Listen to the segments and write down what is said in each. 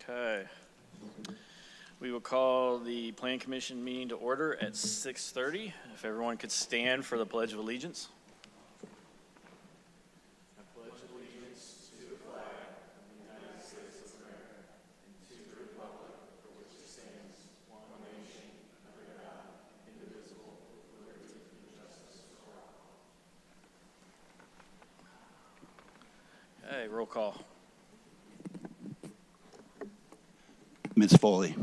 Okay. We will call the Plan Commission meeting to order at 6:30. If everyone could stand for the Pledge of Allegiance. Okay, roll call. Ms. Foley,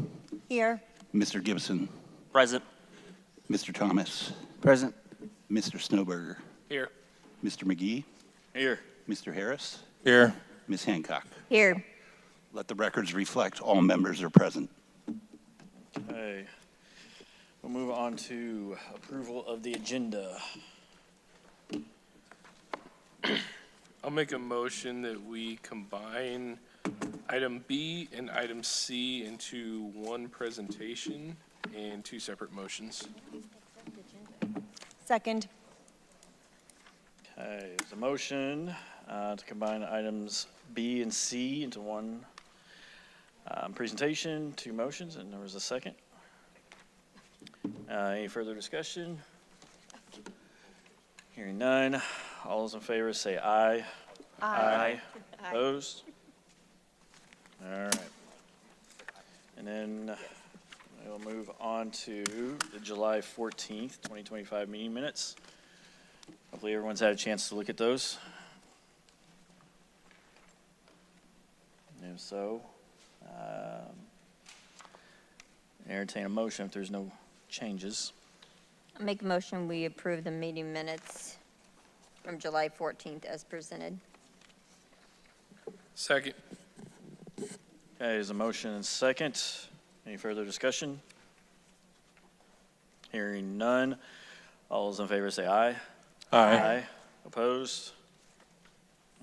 Here. Mr. Gibson, Present. Mr. Thomas, Present. Mr. Snowberger, Here. Mr. McGee, Here. Mr. Harris, Here. Ms. Hancock. Here. Let the records reflect all members are present. Okay. We'll move on to approval of the agenda. I'll make a motion that we combine item B and item C into one presentation and two separate motions. Second. Okay, there's a motion to combine items B and C into one presentation, two motions, and there was a second. Any further discussion? Hearing none. All those in favor say aye. Aye. Opposed? All right. And then we'll move on to the July 14th, 2025 meeting minutes. Hopefully everyone's had a chance to look at those. And if so, entertain a motion if there's no changes. I'll make a motion we approve the meeting minutes from July 14th as presented. Second. Okay, there's a motion and second. Any further discussion? Hearing none. All those in favor say aye. Aye. Opposed?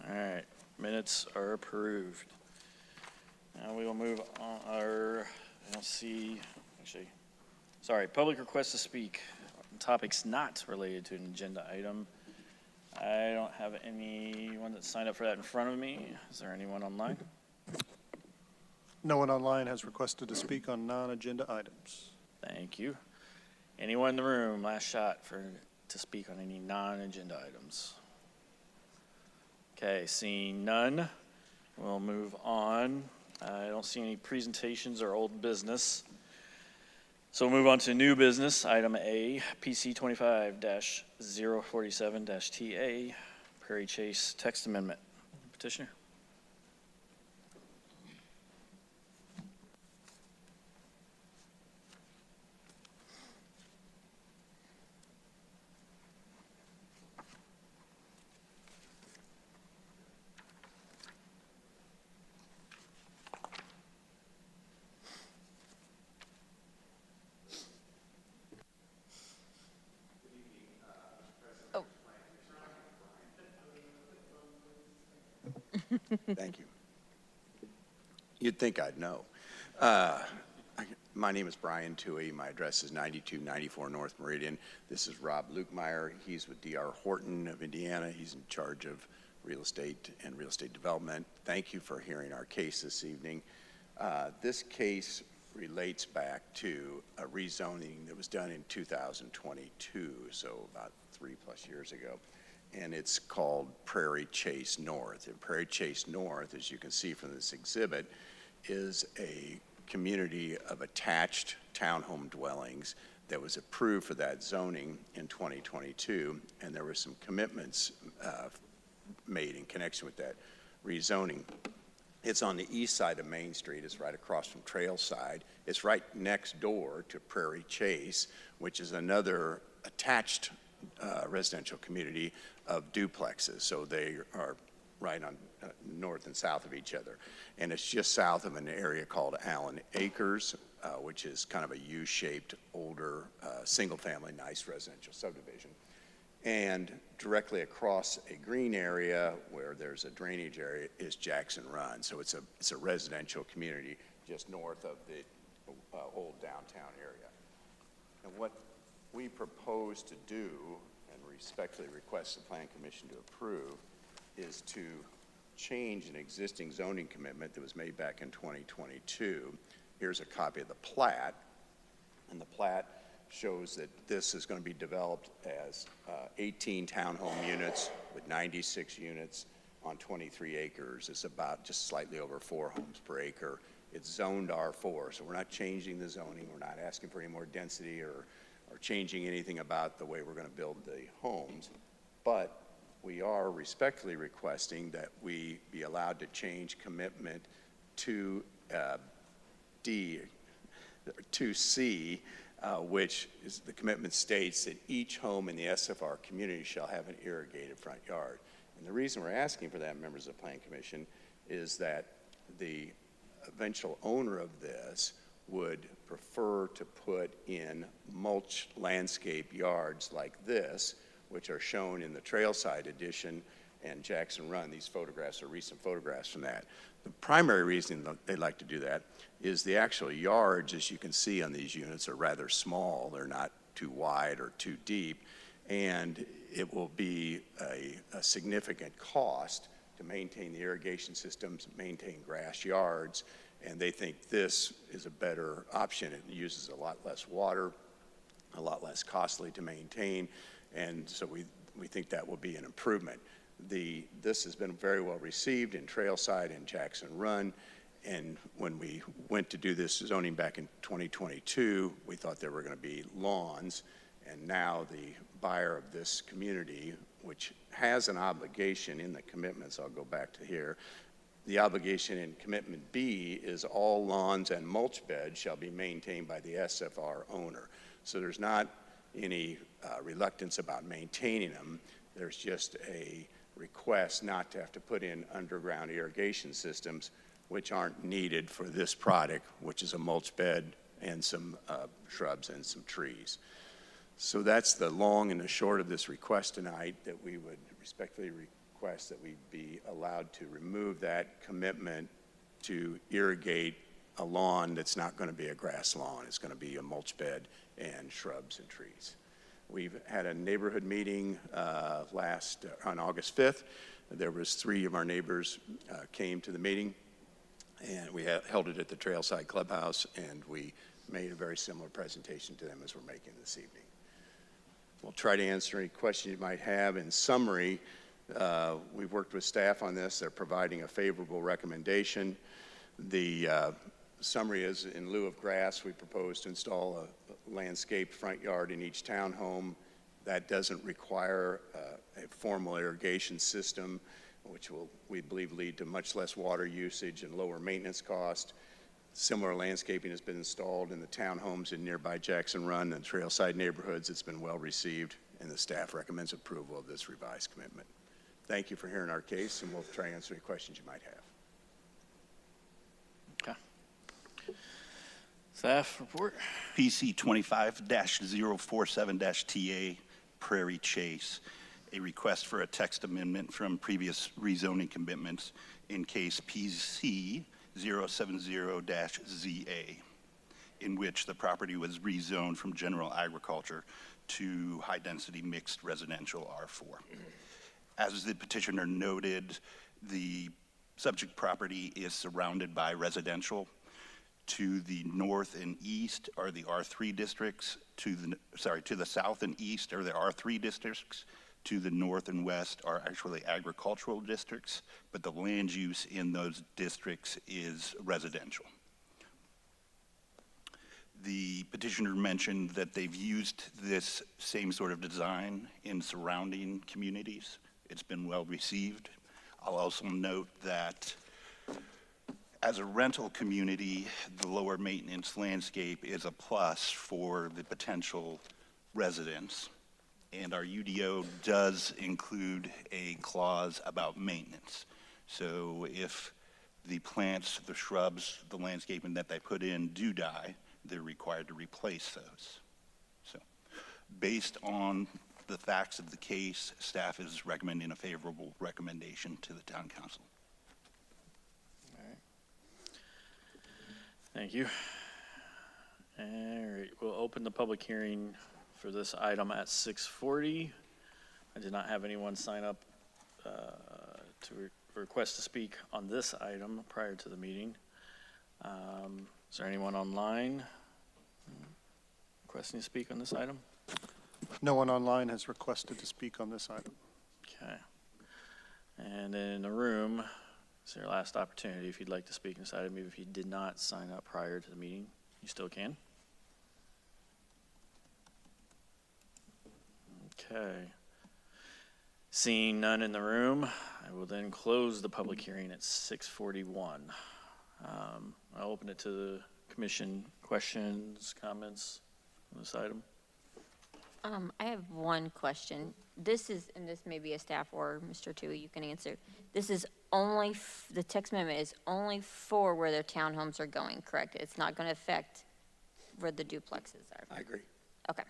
All right, minutes are approved. Now we will move on I don't see, actually, sorry, public request to speak. Topics not related to an agenda item. I don't have anyone that signed up for that in front of me. Is there anyone online? No one online has requested to speak on non-agenda items. Thank you. Anyone in the room, last shot to speak on any non-agenda items? Okay, seeing none, we'll move on. I don't see any presentations or old business. So we'll move on to new business, item A, PC 25-047-TA, Prairie Chase text amendment. Petitioner? Thank you. You'd think I'd know. My name is Brian Toohey. My address is 9294 North Meridian. This is Rob Lukemeyer. He's with D.R. Horton of Indiana. He's in charge of real estate and real estate development. Thank you for hearing our case this evening. This case relates back to a rezoning that was done in 2022, so about 3+ years ago. And it's called Prairie Chase North. And Prairie Chase North, as you can see from this exhibit, is a community of attached townhome dwellings that was approved for that zoning in 2022, and there were some commitments made in connection with that rezoning. It's on the east side of Main Street. It's right across from Trailside. It's right next door to Prairie Chase, which is another attached residential community of duplexes. So they are right on north and south of each other. And it's just south of an area called Allen Acres, which is kind of a U-shaped, older, single-family, nice residential subdivision. And directly across a green area where there's a drainage area is Jackson Run. So it's a residential community just north of the old downtown area. And what we propose to do, and respectfully request the Plan Commission to approve, is to change an existing zoning commitment that was made back in 2022. Here's a copy of the plat, and the plat shows that this is going to be developed as 18 townhome units with 96 units on 23 acres. It's about just slightly over 4 homes per acre. It's zoned R4, so we're not changing the zoning. We're not asking for any more density or changing anything about the way we're going to build the homes. But we are respectfully requesting that we be allowed to change commitment to C, which is the commitment states that each home in the SFR community shall have an irrigated front yard. And the reason we're asking for that, members of the Plan Commission, is that the eventual owner of this would prefer to put in mulch landscape yards like this, which are shown in the Trailside edition and Jackson Run. These photographs are recent photographs from that. The primary reason that they'd like to do that is the actual yards, as you can see on these units, are rather small. They're not too wide or too deep, and it will be a significant cost to maintain the irrigation systems, maintain grass yards, and they think this is a better option. It uses a lot less water, a lot less costly to maintain, and so we think that will be an improvement. This has been very well received in Trailside and Jackson Run, and when we went to do this zoning back in 2022, we thought there were going to be lawns, and now the buyer of this community, which has an obligation in the commitments, I'll go back to here, the obligation in commitment B is all lawns and mulch beds shall be maintained by the SFR owner. So there's not any reluctance about maintaining them. There's just a request not to have to put in underground irrigation systems, which aren't needed for this product, which is a mulch bed and some shrubs and some trees. So that's the long and the short of this request tonight, that we would respectfully request that we be allowed to remove that commitment to irrigate a lawn that's not going to be a grass lawn. It's going to be a mulch bed and shrubs and trees. We've had a neighborhood meeting on August 5th. There was 3 of our neighbors came to the meeting, and we held it at the Trailside Clubhouse, and we made a very similar presentation to them as we're making this evening. We'll try to answer any questions you might have. In summary, we've worked with staff on this. They're providing a favorable recommendation. The summary is, in lieu of grass, we propose to install a landscaped front yard in each townhome. That doesn't require a formal irrigation system, which will, we believe, lead to much less water usage and lower maintenance cost. Similar landscaping has been installed in the townhomes in nearby Jackson Run and Trailside neighborhoods. It's been well received, and the staff recommends approval of this revised commitment. Thank you for hearing our case, and we'll try to answer any questions you might have. Okay. Staff report. PC 25-047-TA, Prairie Chase, a request for a text amendment from previous rezoning commitments in case PC 070-ZA, in which the property was rezoned from general agriculture to high-density mixed residential R4. As the petitioner noted, the subject property is surrounded by residential. To the north and east are the R3 districts. To the south and east are the R3 districts. To the north and west are actually agricultural districts, but the land use in those districts is residential. The petitioner mentioned that they've used this same sort of design in surrounding communities. It's been well received. I'll also note that as a rental community, the lower maintenance landscape is a plus for the potential residents. And our UDO does include a clause about maintenance. So if the plants, the shrubs, the landscaping that they put in do die, they're required to replace those. So based on the facts of the case, staff is recommending a favorable recommendation to the town council. All right. Thank you. All right, we'll open the public hearing for this item at 6:40. I did not have anyone sign up request to speak on this item prior to the meeting. Is there anyone online requesting to speak on this item? No one online has requested to speak on this item. Okay. And in the room, it's your last opportunity if you'd like to speak on this item. Even if you did not sign up prior to the meeting, you still can. Okay. Seeing none in the room, I will then close the public hearing at 6:41. I'll open it to the commission. Questions, comments on this item? I have one question. This is, and this may be a staff or Mr. Tui, you can answer. This is only, the text amendment is only for where their townhomes are going, correct? It's not going to affect where the duplexes are? I agree. Okay.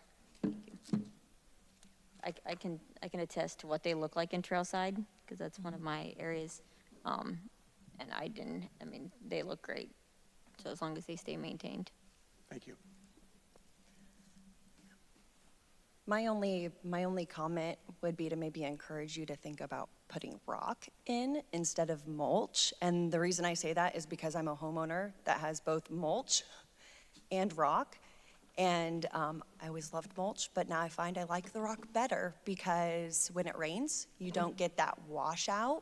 Thank you. I can attest to what they look like in Trailside, because that's one of my areas. And they look great. So as long as they stay maintained. Thank you. My only comment would be to maybe encourage you to think about putting rock in instead of mulch. And the reason I say that is because I'm a homeowner that has both mulch and rock. And I always loved mulch, but now I find I like the rock better because when it rains, you don't get that washout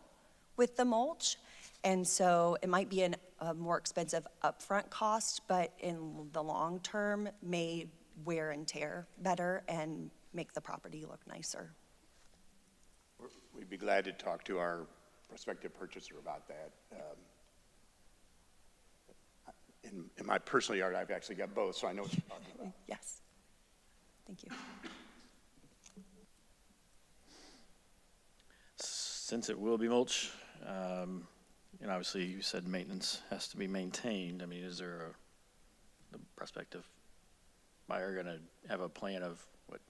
with the mulch. And so it might be a more expensive upfront cost, but in the long term may wear and tear better and make the property look nicer. We'd be glad to talk to our prospective purchaser about that. In my personal yard, I've actually got both, so I know what you're talking about. Yes. Thank you. Since it will be mulch, and obviously you said maintenance has to be maintained. I mean, is there the prospective buyer going to have a plan of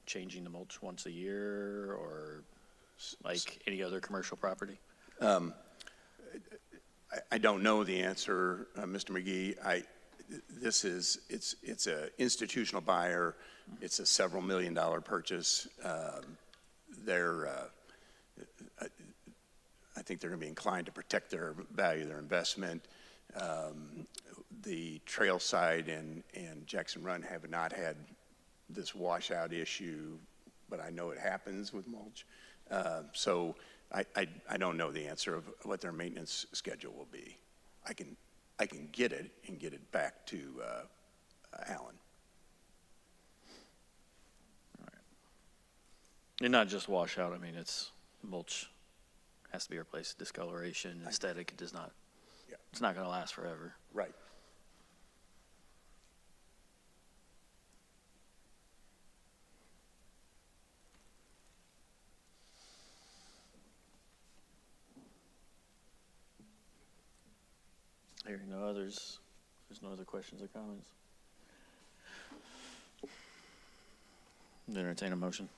changing the mulch once a year or like any other commercial property? I don't know the answer, Mr. McGee. It's a institutional buyer. It's a several $1 million purchase. I think they're going to be inclined to protect their value of their investment. The Trailside and Jackson Run have not had this washout issue, but I know it happens with mulch. So I don't know the answer of what their maintenance schedule will be. I can get it and get it back to Alan. All right. And not just washout. I mean, it's mulch has to be replaced. Discoloration, aesthetic, it does not. Yeah. It's not going to last forever. Right. Hearing no others, there's no other questions or comments. Entertain a motion.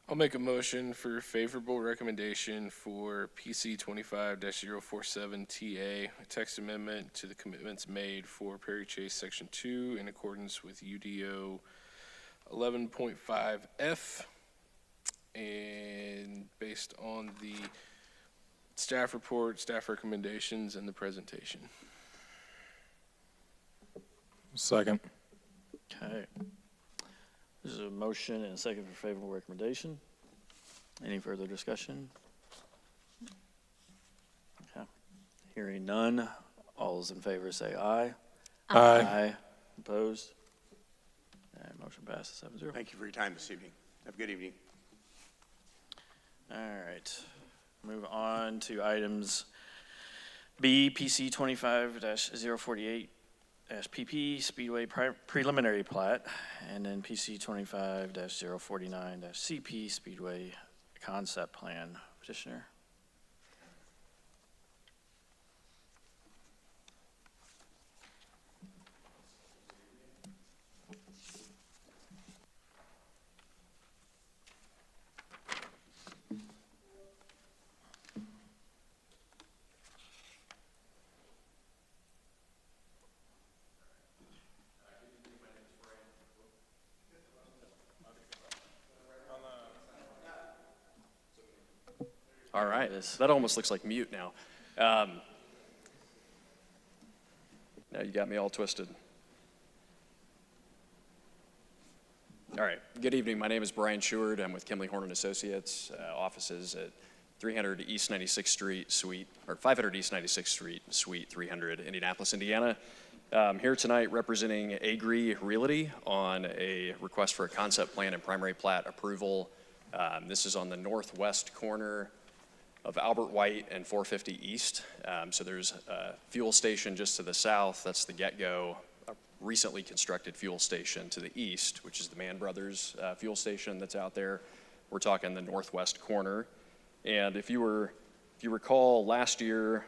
I'll make a motion for favorable recommendation for PC 25-047 TA, a text amendment to the commitments made for Perry Chase Section 2 in accordance with UDO 11.5F and based on the staff report, staff recommendations, and the presentation. Second. Okay. There's a motion and a second for favorable recommendation. Any further discussion? Okay. Hearing none, all those in favor say aye. Aye. Opposed? And motion passes 7-0. Thank you for your time this evening. Have a good evening. All right. Move on to items B, PC 25-048 PP Speedway preliminary plat, and then PC 25-049 CP Speedway concept plan. Petitioner. All right, it is. that almost looks like mute now. Now you got me all twisted. All right, good evening. My name is Brian Sheward. I'm with Kimley Horn & Associates, offices at 300 East 96th Street, or 500 East 96th Street, Suite 300, Indianapolis, Indiana. Here tonight representing Agree Realty on a request for a concept plan and primary plat approval. This is on the northwest corner of Albert White and 450 East. So there's a fuel station just to the south, that's the Get-Go, a recently constructed fuel station to the east, which is the Mann Brothers fuel station that's out there. We're talking the northwest corner. And if you recall last year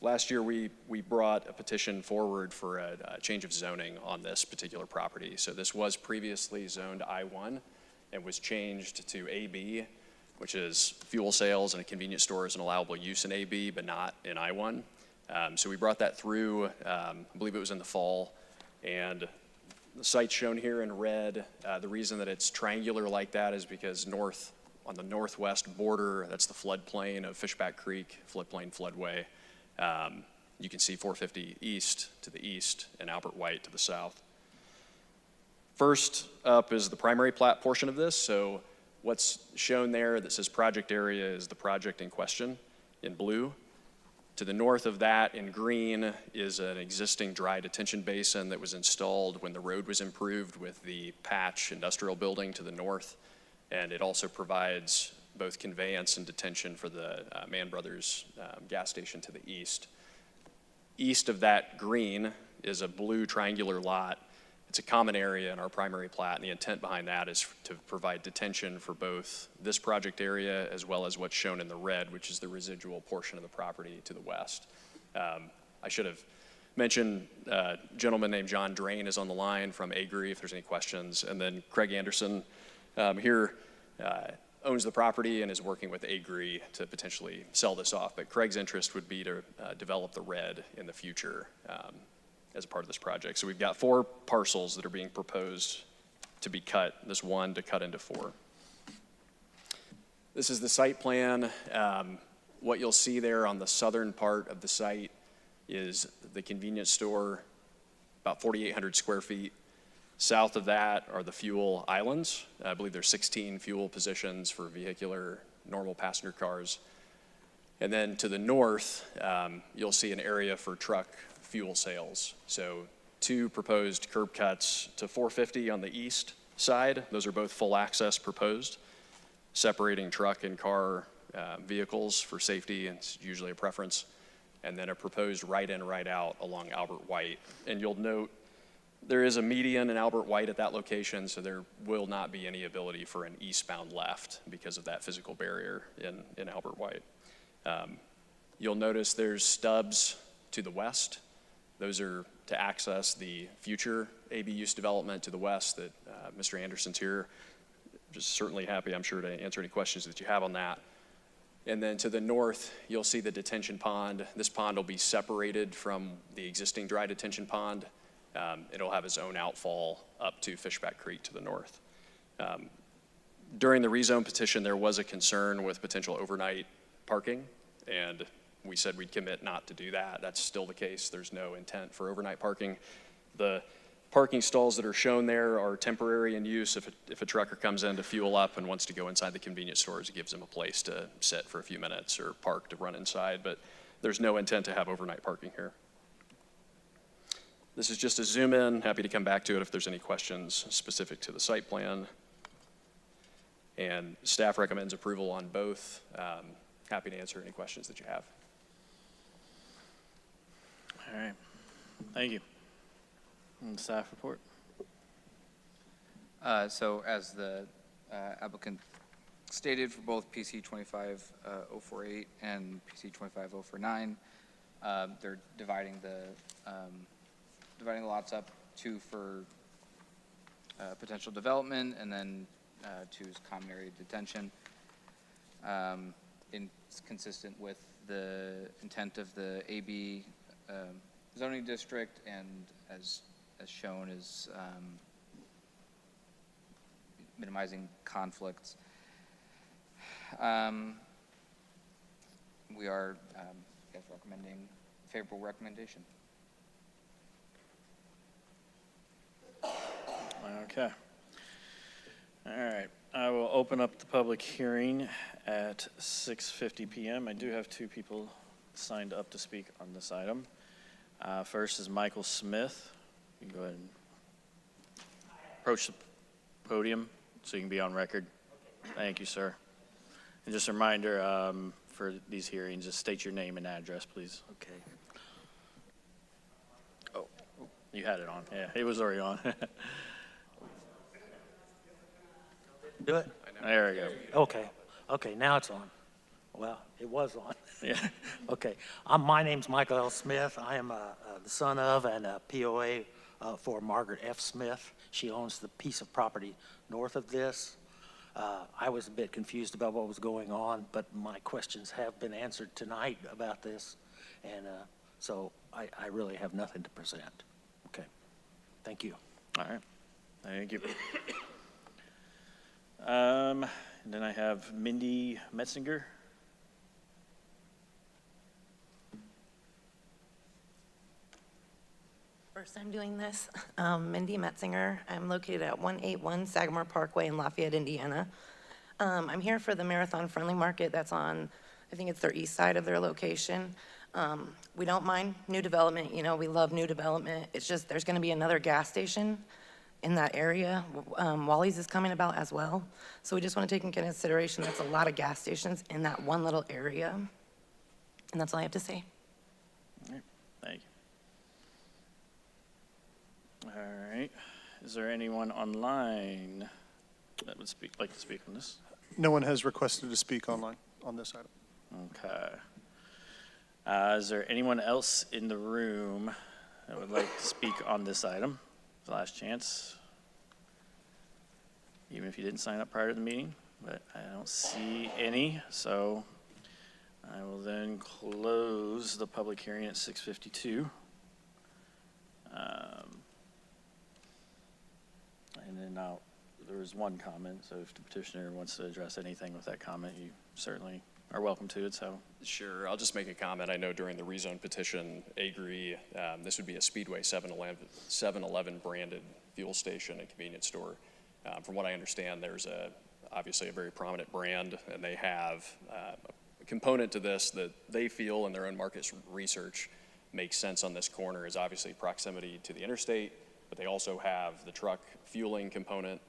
we brought a petition forward for a change of zoning on this particular property. So this was previously zoned I-1 and was changed to AB, which is fuel sales and a convenience store is an allowable use in AB, but not in I-1. So we brought that through, I believe it was in the fall, and the site's shown here in red. The reason that it's triangular like that is because on the northwest border, that's the floodplain of Fishback Creek, floodplain floodway. You can see 450 East to the east and Albert White to the south. First up is the primary plat portion of this. So what's shown there that says project area is the project in question in blue. To the north of that in green is an existing dry detention basin that was installed when the road was improved with the Patch Industrial Building to the north. And it also provides both conveyance and detention for the Mann Brothers gas station to the east. East of that green is a blue triangular lot. It's a common area in our primary plat, and the intent behind that is to provide detention for both this project area as well as what's shown in the red, which is the residual portion of the property to the west. I should have mentioned a gentleman named John Drain is on the line from Agree if there's any questions, and then Craig Anderson here owns the property and is working with Agree to potentially sell this off. But Craig's interest would be to develop the red in the future as a part of this project. So we've got 4 parcels that are being proposed to be cut, this one to cut into 4. This is the site plan. What you'll see there on the southern part of the site is the convenience store, about 4,800 square feet. South of that are the fuel islands. I believe there's 16 fuel positions for vehicular, normal passenger cars. And then to the north, you'll see an area for truck fuel sales. So 2 proposed curb cuts to 450 on the east side. Those are both full access proposed, separating truck and car vehicles for safety, and it's usually a preference. And then a proposed right in, right out along Albert White. And you'll note there is a median in Albert White at that location, so there will not be any ability for an eastbound left because of that physical barrier in Albert White. You'll notice there's stubs to the west. Those are to access the future AB use development to the west that Mr. Anderson's here. Just certainly happy, I'm sure, to answer any questions that you have on that. And then to the north, you'll see the detention pond. This pond will be separated from the existing dry detention pond. It'll have its own outfall up to Fishback Creek to the north. During the rezone petition, there was a concern with potential overnight parking, and we said we'd commit not to do that. That's still the case. There's no intent for overnight parking. The parking stalls that are shown there are temporary in use. If a trucker comes in to fuel up and wants to go inside the convenience stores, it gives them a place to sit for a few minutes or park to run inside, but there's no intent to have overnight parking here. This is just a zoom in. Happy to come back to it if there's any questions specific to the site plan. And staff recommends approval on both. Happy to answer any questions that you have. All right, thank you. And staff report? So as the applicant stated, for both PC 25048 and PC 25049, they're dividing the lots up, 2 for potential development and then 2 is common area detention. It's consistent with the intent of the AB zoning district, and as shown is minimizing conflicts. We are, guys recommending favorable recommendation. Okay. All right, I will open up the public hearing at 6:50 PM. I do have 2 people signed up to speak on this item. First is Michael Smith. You can go ahead and approach the podium so you can be on record. Thank you, sir. And just a reminder, for these hearings, just state your name and address, please. Okay. Oh, you had it on. Yeah, it was already on. Do it? There we go. Okay, now it's on. Well, it was on. Yeah. Okay, my name's Michael L. Smith. I am the son of and a POA for Margaret F. Smith. She owns the piece of property north of this. I was a bit confused about what was going on, but my questions have been answered tonight about this, and so I really have nothing to present. Okay, thank you. All right, thank you. And then I have Mindy Metzinger. First time doing this. Mindy Metzinger. I'm located at 181 Sagamore Parkway in Lafayette, Indiana. I'm here for the Marathon Friendly Market that's on, I think it's their east side of their location. We don't mind new development. You know, we love new development. It's just there's going to be another gas station in that area. Wally's is coming about as well. So we just want to take into consideration that's a lot of gas stations in that one little area. And that's all I have to say. All right, thank you. All right, is there anyone online that would like to speak on this? No one has requested to speak online on this item. Okay. Is there anyone else in the room that would like to speak on this item? The last chance. Even if you didn't sign up prior to the meeting, but I don't see any, so I will then close the public hearing at 6:52. And then now, there was one comment, so if the petitioner wants to address anything with that comment, you certainly are welcome to it, so. Sure, I'll just make a comment. I know during the rezone petition, Agree, this would be a Speedway 7-Eleven branded fuel station and convenience store. From what I understand, there's obviously a very prominent brand, and they have a component to this that they feel in their own market research makes sense on this corner is obviously proximity to the interstate, but they also have the truck fueling component.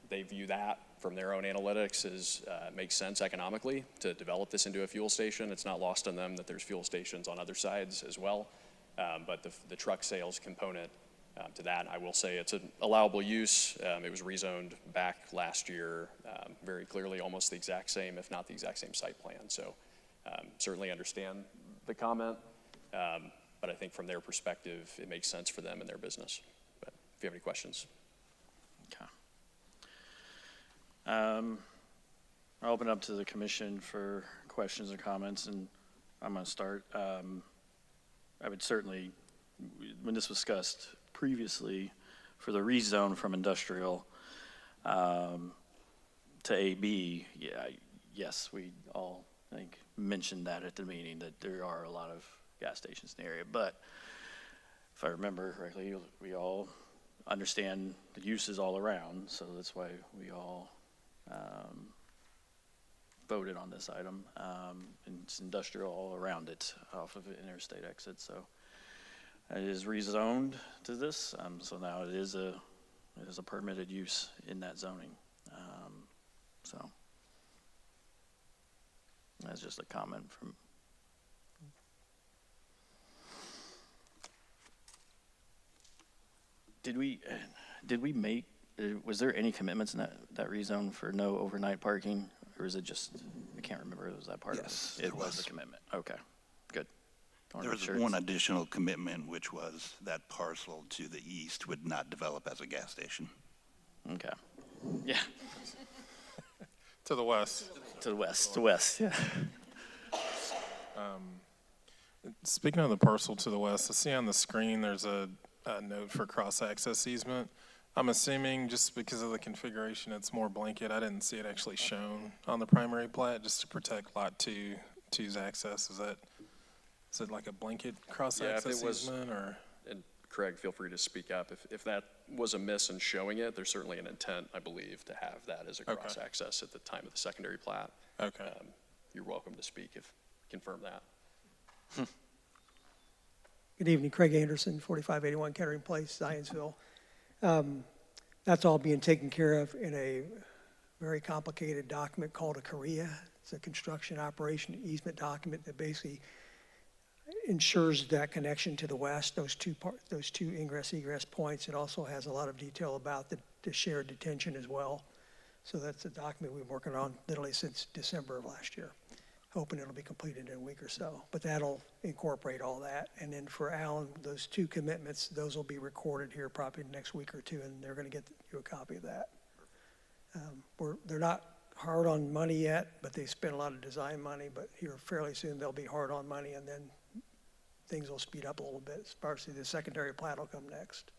They view that from their own analytics as makes sense economically to develop this into a fuel station. It's not lost on them that there's fuel stations on other sides as well. But the truck sales component to that, I will say it's an allowable use. It was rezoned back last year, very clearly almost the exact same, if not the exact same site plan. So certainly understand the comment, but I think from their perspective, it makes sense for them and their business. But if you have any questions. Okay. I'll open up to the commission for questions and comments, and I'm going to start. I would certainly, when this was discussed previously, for the rezone from industrial to AB, yes, we all, I think, mentioned that at the meeting, that there are a lot of gas stations in the area. But if I remember correctly, we all understand the uses all around, so that's why we all voted on this item. And it's industrial all around it off of an interstate exit, so it is rezoned to this, so now it is a permitted use in that zoning. So that's just a comment from. Did we make, was there any commitments in that rezone for no overnight parking? Or is it just, I can't remember, was that part of it? Yes, It there was a was. commitment, okay, good. Wanna There make was sure one it's- additional commitment, which was that parcel to the east would not develop as a gas station. Okay, yeah, To the west. to the west, yeah. Speaking of the parcel to the west, I see on the screen there's a note for cross-access easement. I'm assuming just because of the configuration, it's more blanket. I didn't see it actually shown on the primary plat, just to protect Lot 2's access. Is it like a blanket Yeah, if cross-access it was- easement, or? And Craig, feel free to speak up. If that was a miss in showing it, there's certainly an intent, I believe, to have that as a Okay. cross-access at the time of the secondary plat. Okay. You're welcome to speak confirm that. Good evening, Craig Anderson, 4581 Kettering Place, Zionsville. That's all being taken care of in a very complicated document called a COREA. It's a construction operation easement document that basically ensures that connection to the west, those two ingress egress points. It also has a lot of detail about the shared detention as well. So that's a document we've been working on literally since December of last year, hoping it'll be completed in a week or so. But that'll incorporate all that. And then for Alan, those two commitments, those will be recorded here probably next week or two, and they're going to get you a copy of that. They're not hard on money yet, but they spent a lot of design money, but here fairly soon they'll be hard on money, and then things will speed up a little bit, especially the secondary plat will come next.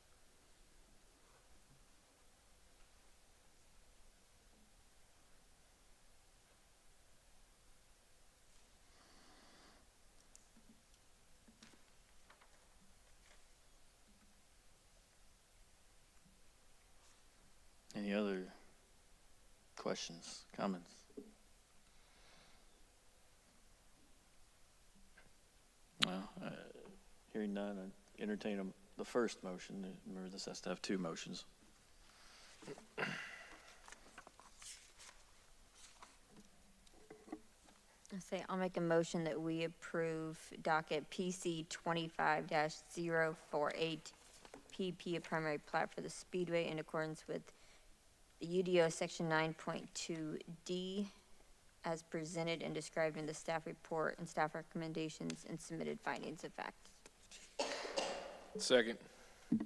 Any other questions, comments? Well, hearing none, I entertain the first motion. Remember, this has to have two motions. I'll make a motion that we approve docket PC 25-048 PP, a primary plat for the Speedway in accordance with the UDO section 9.2D as presented and described in the staff report and staff recommendations and submitted findings of fact. Second. Okay,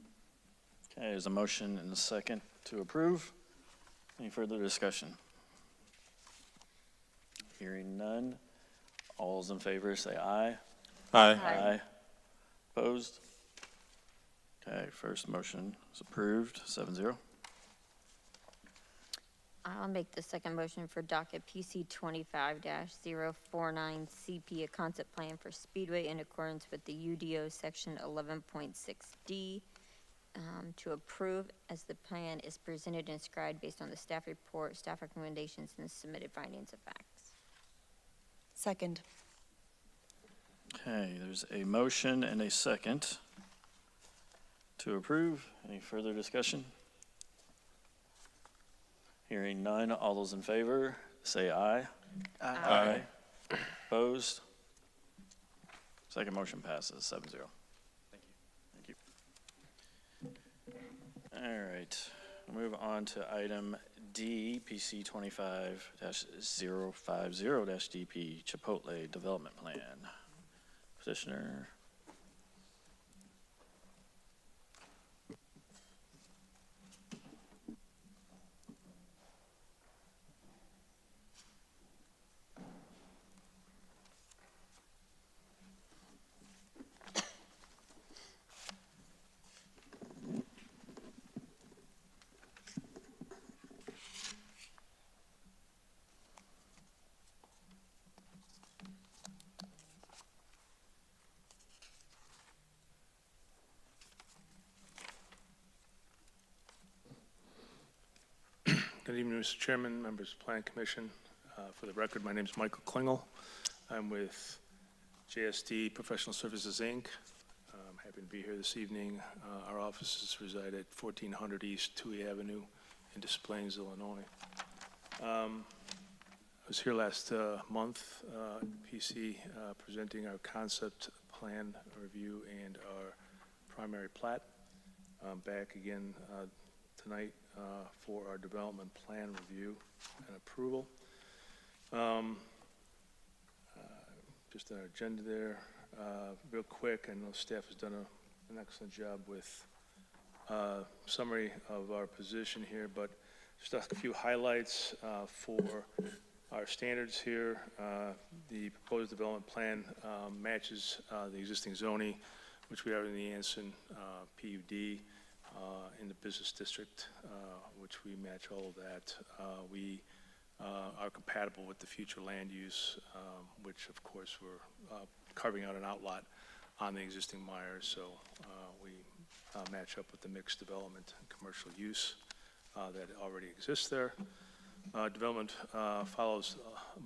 there's a motion and a second to approve. Any further discussion? Hearing none. All those in favor say aye. Aye. Aye. Opposed? Okay, first motion is approved, 7-0. I'll make the second motion for docket PC 25-049 CP, a concept plan for Speedway in accordance with the UDO section 11.6D to approve as the plan is presented and described based on the staff report, staff recommendations, and submitted findings of facts. Second. Okay, there's a motion and a second to approve. Any further discussion? Hearing none, all those in favor, say aye. Aye. Opposed? Second motion passes, 7-0. Thank you. All right, move on to item D, PC 25-050-DP, Chipotle Development Plan. Petitioner. Good evening, Mr. Chairman, members of the Plan Commission. For the record, my name is Michael Klingel. I'm with JSD Professional Services, Inc. I'm happy to be here this evening. Our offices reside at 1400 East Toohey Avenue in Des Plaines, Illinois. I was here last month at PC presenting our concept plan review and our primary plat. Back again tonight for our development plan review and approval. Just an agenda there, real quick. I know staff has done an excellent job with summary of our position here, but just a few highlights for our standards here. The proposed development plan matches the existing zoning, which we have in the Anson PUD. in the business district, which we match all of that. We are compatible with the future land use, which of course we're carving out an outlot on the existing Myers, so we match up with the mixed development and commercial use that already exists there. Development follows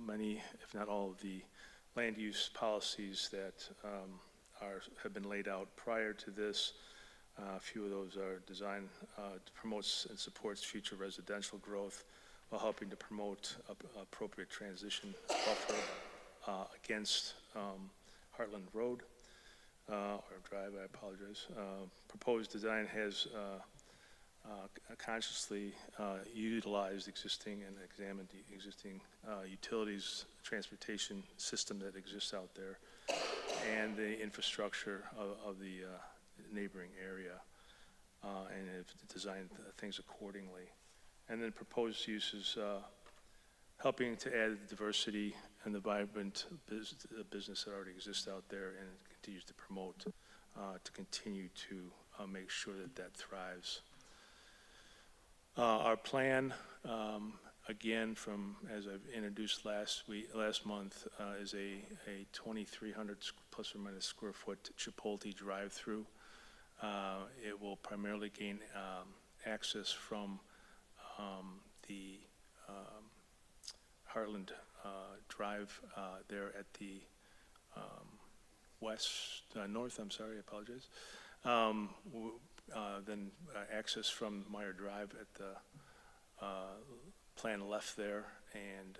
many, if not all, of the land use policies that have been laid out prior to this. A few of those are designed to promote and supports future residential growth while helping to promote appropriate transition buffer against Heartland Road, or Drive, I apologize. Proposed design has consciously utilized existing and examined the existing utilities, transportation system that exists out there, and the infrastructure of the neighboring area, and have designed things accordingly. And then proposed uses helping to add diversity and the vibrant business that already exists out there and continues to promote, to continue to make sure that that thrives. Our plan, again, from, as I've introduced last month, is a 2,300 plus or minus square foot Chipotle drive-through. It will primarily gain access from the Heartland Drive there at the north, I'm sorry, I apologize. Then access from Meyer Drive at the plan left there, and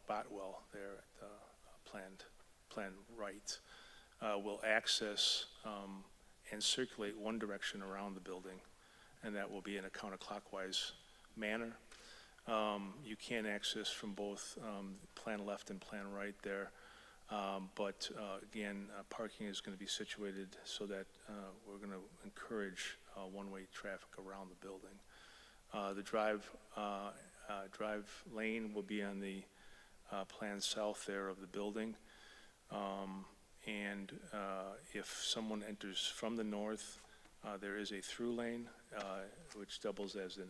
Botwell there at the plan right. Will access and circulate one direction around the building, and that will be in a counterclockwise manner. You can access from both plan left and plan right there, but again, parking is going to be situated so that we're going to encourage one-way traffic around the building. The drive lane will be on the plan south there of the building, and if someone enters from the north, there is a through lane, which doubles as an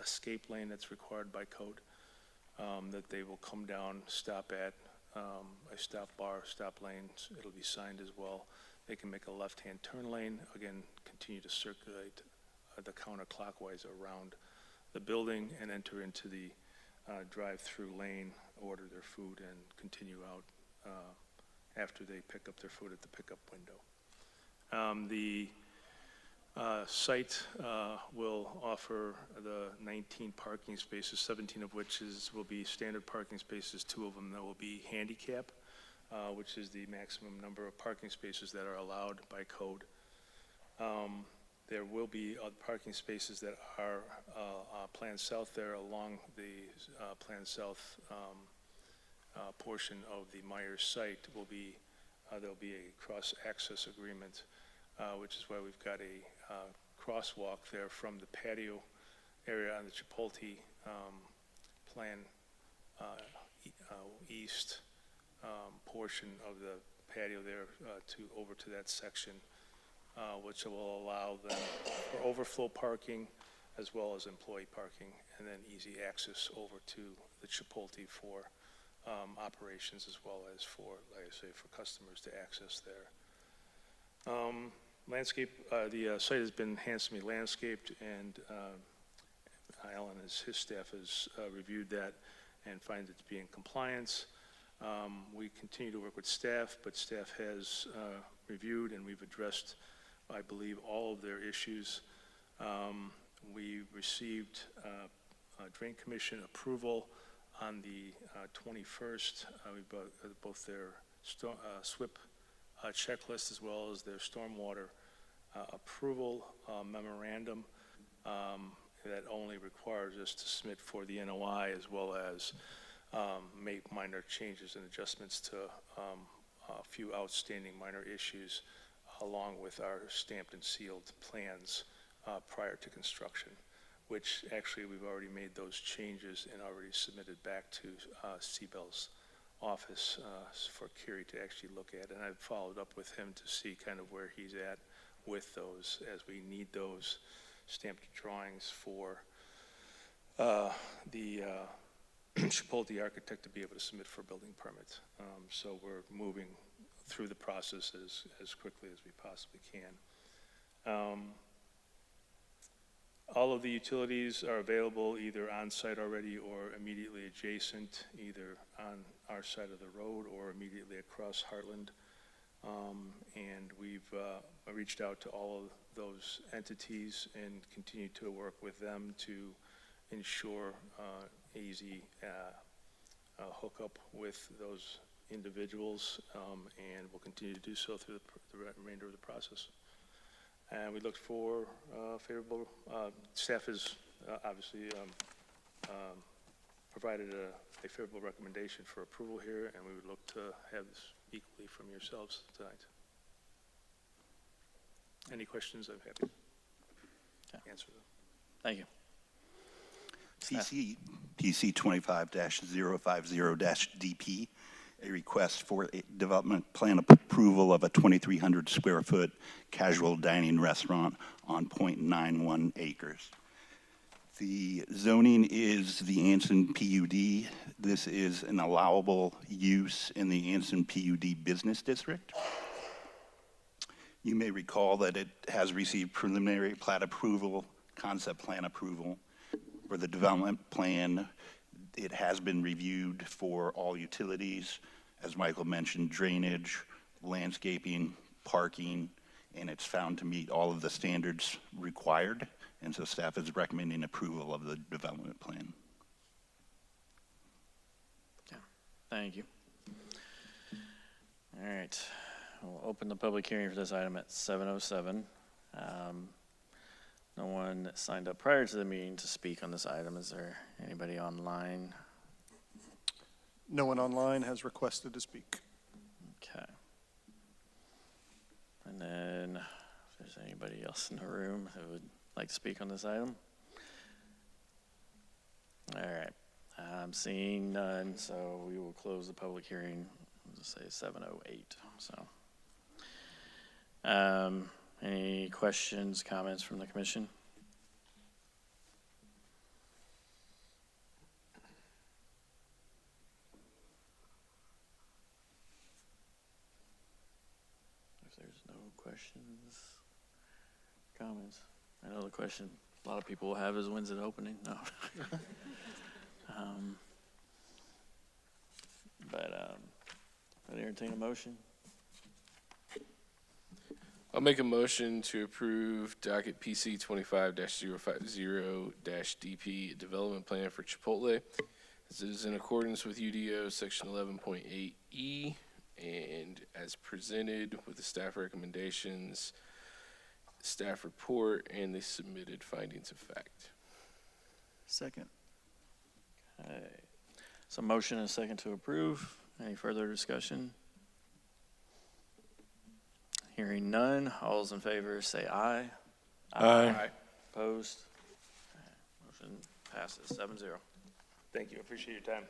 escape lane that's required by code, that they will come down, stop at a stop bar, stop lanes. It'll be signed as well. They can make a left-hand turn lane, again, continue to circulate the counterclockwise around the building and enter into the drive-through lane, order their food, and continue out after they pick up their food at the pickup window. The site will offer the 19 parking spaces, 17 of which will be standard parking spaces, 2 of them that will be handicap, which is the maximum number of parking spaces that are allowed by code. There will be parking spaces that are planned south there along the planned south portion of the Myers site. There'll be a cross-access agreement, which is why we've got a crosswalk there from the patio area on the Chipotle plan east portion of the patio there over to that section, which will allow them for overflow parking as well as employee parking, and then easy access over to the Chipotle for operations as well as for, like I say, for customers to access there. The site has been handsomely landscaped, and Alan and his staff has reviewed that and finds it to be in compliance. We continue to work with staff, but staff has reviewed and we've addressed, I believe, all of their issues. We received Drain Commission approval on the 21st. Both their SWIP checklist as well as their stormwater approval memorandum that only requires us to submit for the NOI as well as make minor changes and adjustments to a few outstanding minor issues along with our stamped and sealed plans prior to construction, which actually we've already made those changes and already submitted back to CBEL's office for Kerry to actually look at. And I've followed up with him to see kind of where he's at with those, as we need those stamped drawings for the Chipotle architect to be able to submit for a building permit. So we're moving through the process as quickly as we possibly can. All of the utilities are available either on-site already or immediately adjacent, either on our side of the road or immediately across Heartland. And we've reached out to all of those entities and continue to work with them to ensure easy hookup with those individuals, and we'll continue to do so through the remainder of the process. And we look for favorable, staff has obviously provided a favorable recommendation for approval here, and we would look to have this equally from yourselves tonight. Any questions, I'm happy to answer them. Thank you. PC 25-050-DP, a request for a development plan approval of a 2,300 square foot casual dining restaurant on 0.91 acres. The zoning is the Anson PUD. This is an allowable use in the Anson PUD Business District. You may recall that it has received preliminary plat approval, concept plan approval. For the development plan, it has been reviewed for all utilities, as Michael mentioned, drainage, landscaping, parking, and it's found to meet all of the standards required. And so staff is recommending approval of the development plan. Thank you. All right, we'll open the public hearing for this item at 7:07. No one signed up prior to the meeting to speak on this item. Is there anybody online? No one online has requested to speak. Okay. And then, if there's anybody else in the room who would like to speak on this item? All right. I'm seeing none, so we will close the public hearing. We'll just say 7:08. So, any questions, comments from the commission? If there's no questions, comments, I know the question a lot of people will have is when's it opening? No. I'd entertain a motion. I'll make a motion to approve docket PC 25-050-DP development plan for Chipotle. This is in accordance with UDO section 11.8E and as presented with the staff recommendations, staff report, and the submitted findings of fact. Second. Okay. So motion and a second to approve. Any further discussion? Hearing none, all those in favor say aye. Aye. Opposed? Motion passes 7-0. Thank you, I appreciate your time.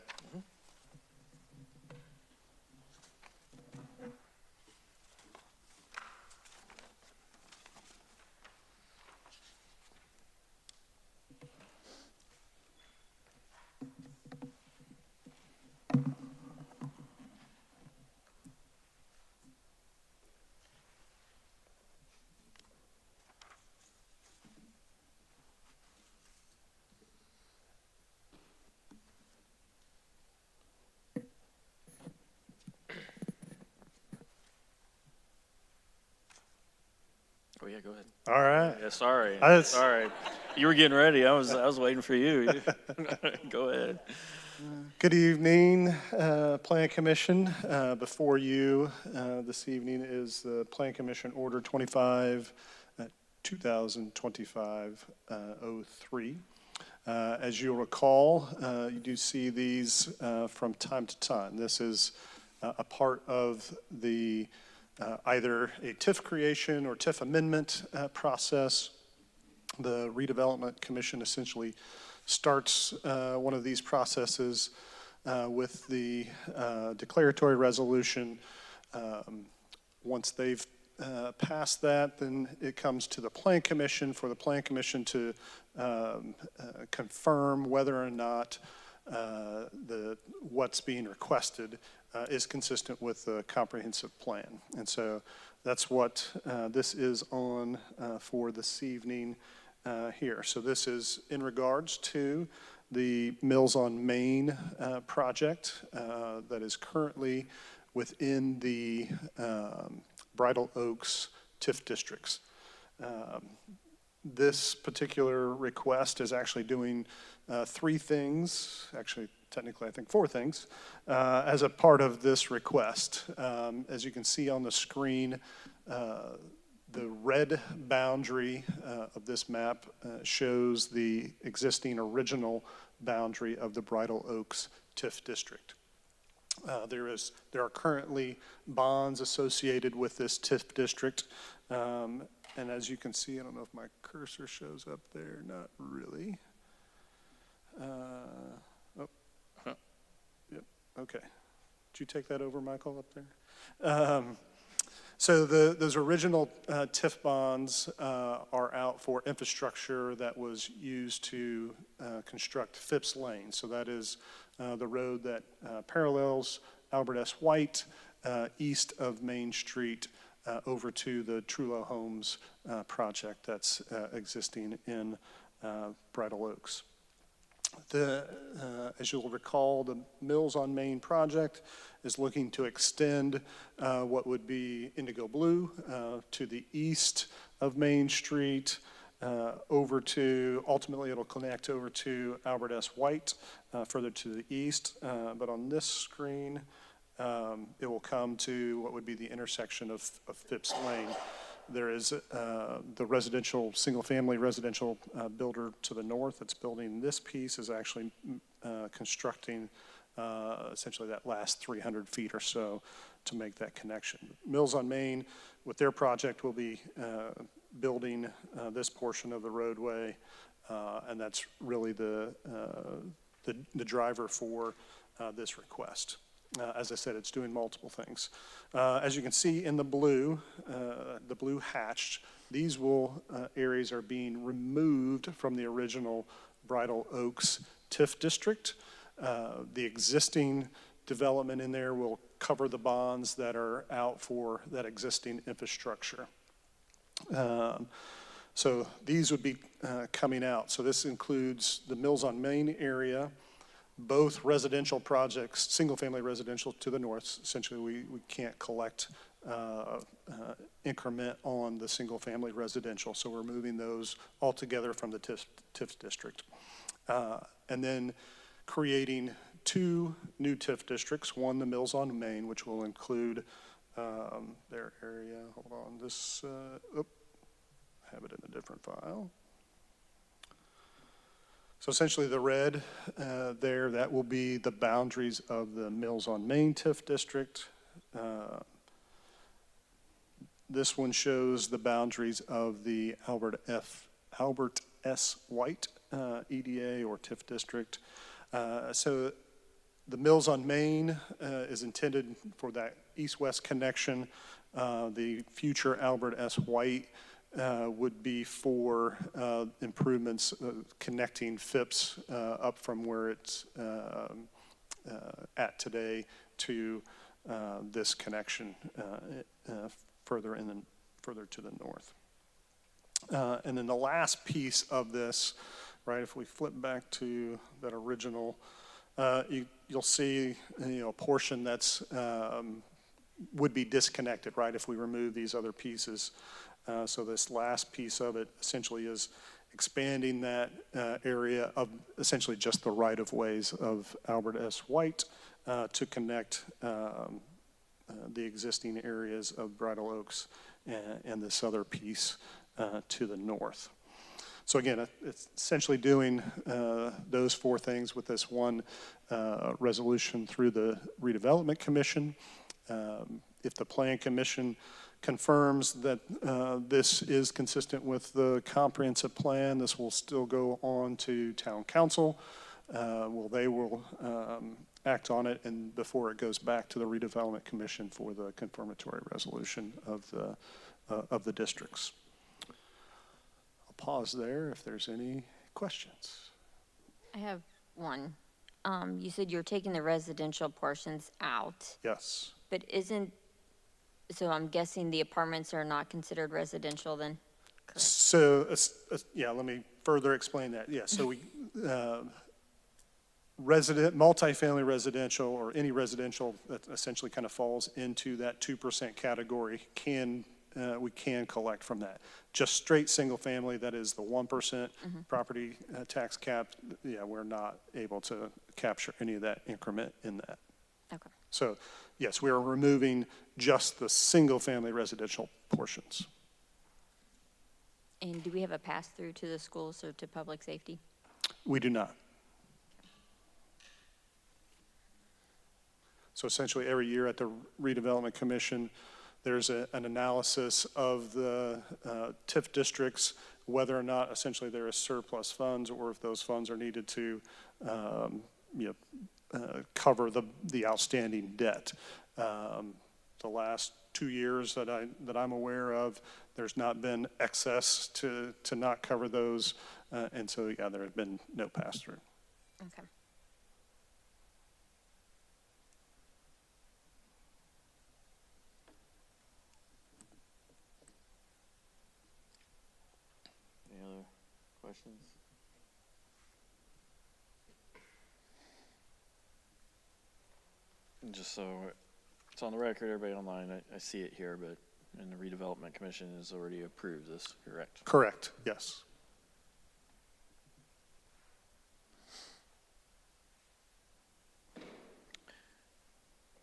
Oh yeah, go ahead. All right. Yeah, sorry. I- Sorry. You were getting ready. I was waiting for you. Go ahead. Good evening, Plan Commission. Before you this evening is the Plan Commission Order 25, 2025-03. As you'll recall, you do see these from time to time. This is a part of the either a TIF creation or TIF amendment process. The Redevelopment Commission essentially starts one of these processes with the declaratory resolution. Once they've past that, then it comes to the Plan Commission for the Plan Commission to confirm whether or not what's being requested is consistent with the comprehensive plan. And so that's what this is on for this evening here. So this is in regards to the Mills on Main project that is currently within the Bridal Oaks TIF districts. This particular request is actually doing three things, actually technically I think four things, as a part of this request. As you can see on the screen, the red boundary of this map shows the existing original boundary of the Bridal Oaks TIF district. There are currently bonds associated with this TIF district. And as you can see, I don't know if my cursor shows up there, not really. Yep, okay. Did you take that over, Michael, up there? So those original TIF bonds are out for infrastructure that was used to construct Phipps Lane. So that is the road that parallels Albert S. White east of Main Street over to the Trullo Homes project that's existing in Bridal Oaks. As you'll recall, the Mills on Main project is looking to extend what would be Indigo Blue to the east of Main Street over to, ultimately it'll connect over to Albert S. White further to the east. But on this screen, it will come to what would be the intersection of Phipps Lane. There is the residential, single-family residential builder to the north that's building this piece is actually constructing essentially that last 300 feet or so to make that connection. Mills on Main, with their project, will be building this portion of the roadway, and that's really the driver for this request. As I said, it's doing multiple things. As you can see in the blue hatched, these areas are being removed from the original Bridal Oaks TIF district. The existing development in there will cover the bonds that are out for that existing infrastructure. So these would be coming out. So this includes the Mills on Main area, both residential projects, single-family residential to the north. Essentially, we can't collect increment on the single-family residential, so we're moving those altogether from the TIF district. And then creating two new TIF districts, one the Mills on Main, which will include their area. Hold on, this, have it in a different file. So essentially the red there, that will be the boundaries of the Mills on Main TIF district. This one shows the boundaries of the Albert S. White EDA or TIF district. So the Mills on Main is intended for that east-west connection. The future Albert S. White would be for improvements connecting Phipps up from where it's at today to this connection further to the north. And then the last piece of this, right, if we flip back to that original, you'll see a portion that's would be disconnected, right, if we remove these other pieces. So this last piece of it essentially is expanding that area of essentially just the right-of-ways of Albert S. White to connect the existing areas of Bridal Oaks and this other piece to the north. So again, it's essentially doing those four things with this one resolution through the Redevelopment Commission. If the Plan Commission confirms that this is consistent with the comprehensive plan, this will still go on to Town Council. They will act on it, and before it goes back to the Redevelopment Commission for the confirmatory resolution of the of the districts. I'll pause there if there's any questions. I have one. You said you're taking the residential portions out, Yes. but so I'm guessing the apartments are not considered residential then? So, yeah, let me further explain that. Yeah, so multifamily residential or any residential that essentially kind of falls into that 2% category we can collect from that. Just straight single family, that is the 1% property tax cap, yeah, we're not able to capture any of that increment in that. Okay. So, yes, we are removing just the single family residential portions. And do we have a pass-through to the schools or to public safety? We do not. So essentially, every year at the Redevelopment Commission, there's an analysis of the TIF districts, whether or not essentially there is surplus funds or if those funds are needed to cover the outstanding debt. The last 2 years that I'm aware of, there's not been excess to not cover those, and so yeah, there has been no pass-through. Okay. Any other questions? And just so it's on the record, everybody online, I see it here, but and the redevelopment commission has already approved this, correct? Correct, yes.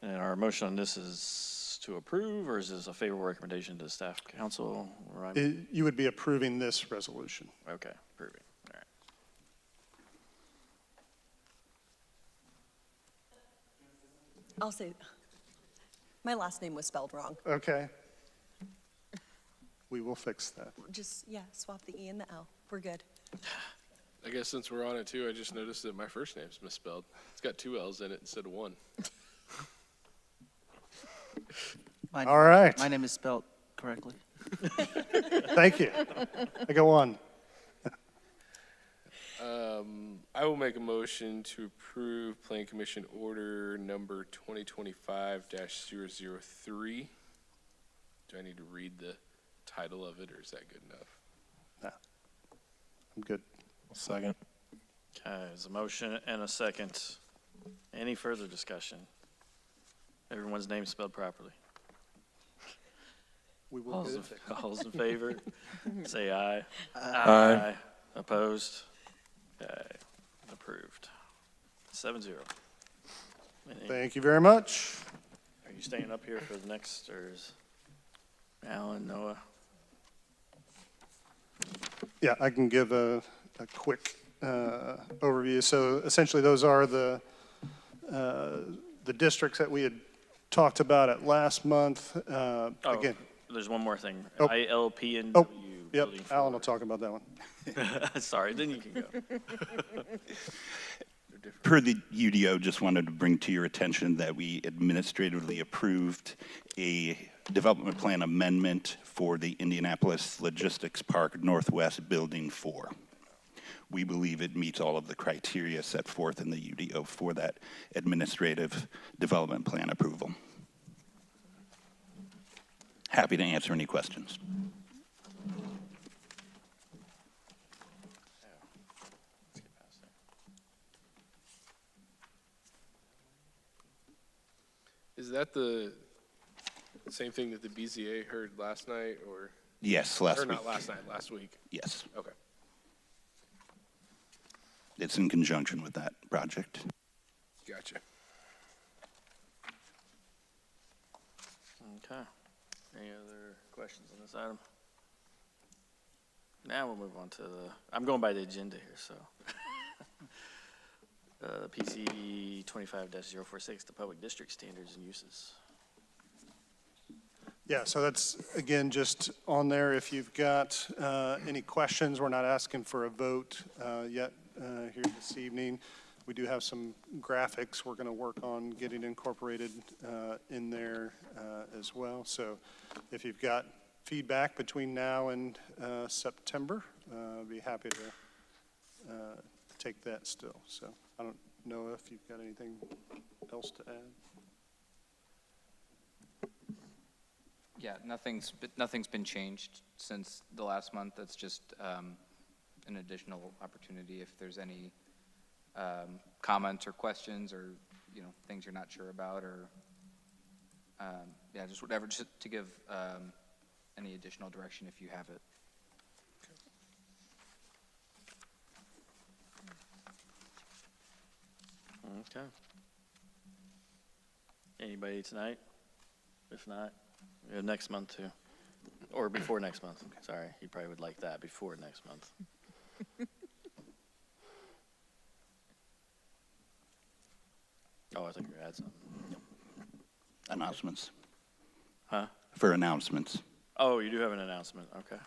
And our motion on this is to approve, or is this a favorable recommendation to staff council? You would be approving this resolution. Okay, approving, all right. I'll say, my last name was spelled wrong. Okay. We will fix that. Just, yeah, swap the E and the L. We're good. I guess since we're on it too, I just noticed that my first name's misspelled. It's got 2 L's in it instead of 1. All right. My name is spelled correctly. Thank you. I got one. I will make a motion to approve Plan Commission Order number 2025-003. Do I need to read the title of it, or is that good enough? No. I'm good. Second. Okay, there's a motion and a second. Any further discussion? Everyone's name spelled properly. We will All get those it fixed. all those in favor, say aye. Aye. Opposed? Okay, approved. 7-0. Thank you very much. Are you staying up here for the next, or is Alan, Noah? Yeah, I can give a quick overview. So essentially, those are the districts that we had talked about at last month. Again, There's one more thing. Oh. ILPNW. yep, building Alan will talk about that one. Sorry, then you can go. Per the UDO, just wanted to bring to your attention that we administratively approved a development plan amendment for the Indianapolis Logistics Park Northwest Building 4. We believe it meets all of the criteria set forth in the UDO for that administrative development plan approval. Happy to answer any questions. Is that the same thing that the BZA heard last night, or? Yes, last Or week. not last night, last week? Yes, Okay. it's in conjunction with that project. Gotcha. Okay. Any other questions on this item? Now we'll move on to I'm going by the agenda here, so. PC 25-046, the public district standards and uses. Yeah, so that's, again, just on there. If you've got any questions, we're not asking for a vote yet here this evening. We do have some graphics we're going to work on getting incorporated in there as well. So if you've got feedback between now and September. Be happy to take that still. So I don't know if you've got anything else to add. Yeah, nothing's been changed since the last month. That's just an additional opportunity if there's any comments or questions or, things you're not sure about or, just whatever, just to give any additional direction if you have it. Okay. Anybody tonight? If not, we have next month too. Or before next month. Sorry, you probably would like that before next month. Oh, I think you had something. Announcements. Huh? For announcements. Oh, you do have an announcement. Okay.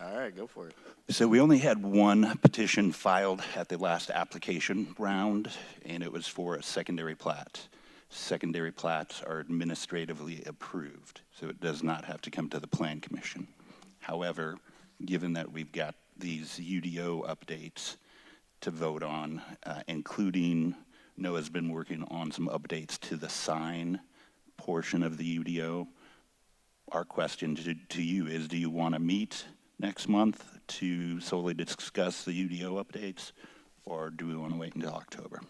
All right, go for it. So we only had one petition filed at the last application round, and it was for a secondary plat. Secondary plats are administratively approved, so it does not have to come to the Plan Commission. However, given that we've got these UDO updates to vote on, including Noah's been working on some updates to the sign portion of the UDO. Our question to you is, do you want to meet next month to solely discuss the UDO updates, or do we want to wait until October?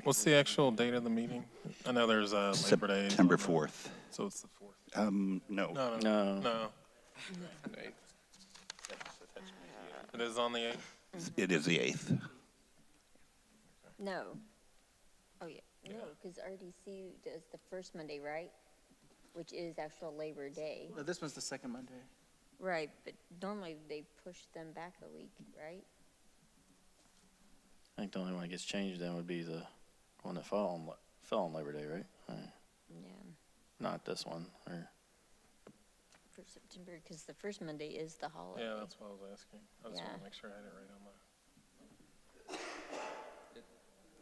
What's the actual date of the meeting? I know there's Labor Day. September 4th. So it's the 4th. No. No. It is on the 8th? It is the 8th. No. Oh, yeah, no, because RDC does the first Monday, right? Which is actual Labor Day. This one's the second Monday. Right, but normally they push them back a week, right? I think the only one that gets changed then would be the one that fell on Labor Day, right? Yeah, Not this one, or, for September, because the first Monday is the holiday. Yeah, that's what I was asking. I just want Yeah. to make sure I had it right on my.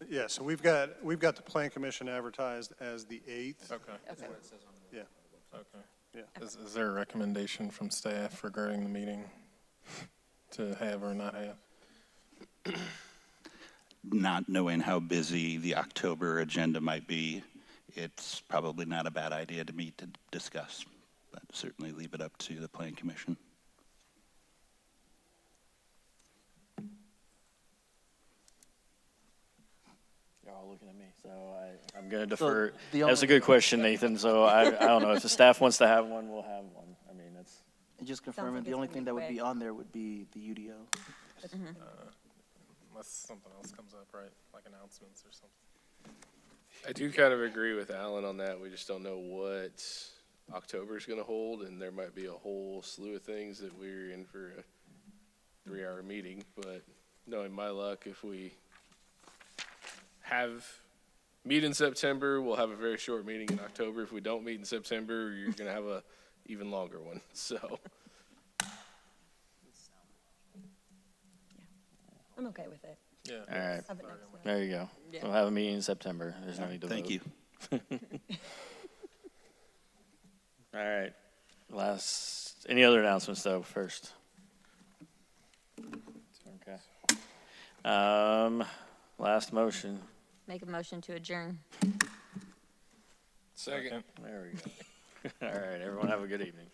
Yeah, so we've got the Plan Commission advertised as the 8th. Okay. Okay. Yeah. Okay. Yeah. Is there a recommendation from staff regarding the meeting to have or not have? Not knowing how busy the October agenda might be, it's probably not a bad idea to meet to discuss, but certainly leave it up to the Plan Commission. you're all looking at me, so I'm going to defer. the That's a only- good question, Nathan, so I don't know. If the staff wants to have one, we'll have one. I mean, it's, And just like confirming, the it's only gonna thing be that would quick. be on there would be the UDO. Unless something else comes up, right? Like announcements or something. I do kind of agree with Alan on that. We just don't know what October's going to hold, and there might be a whole slew of things that we're in for a 3-hour meeting. But knowing my luck, if we meet in September, we'll have a very short meeting in October. If we don't meet in September, you're going to have a even longer one. So I'm okay with it. Yeah. all right. Have it next month. There you go. We'll have a meeting in September. There's no need to vote. Thank you. All right. Any other announcements though first? Okay. Last motion. Make a motion to adjourn. second. There we go. All right, everyone have a good evening.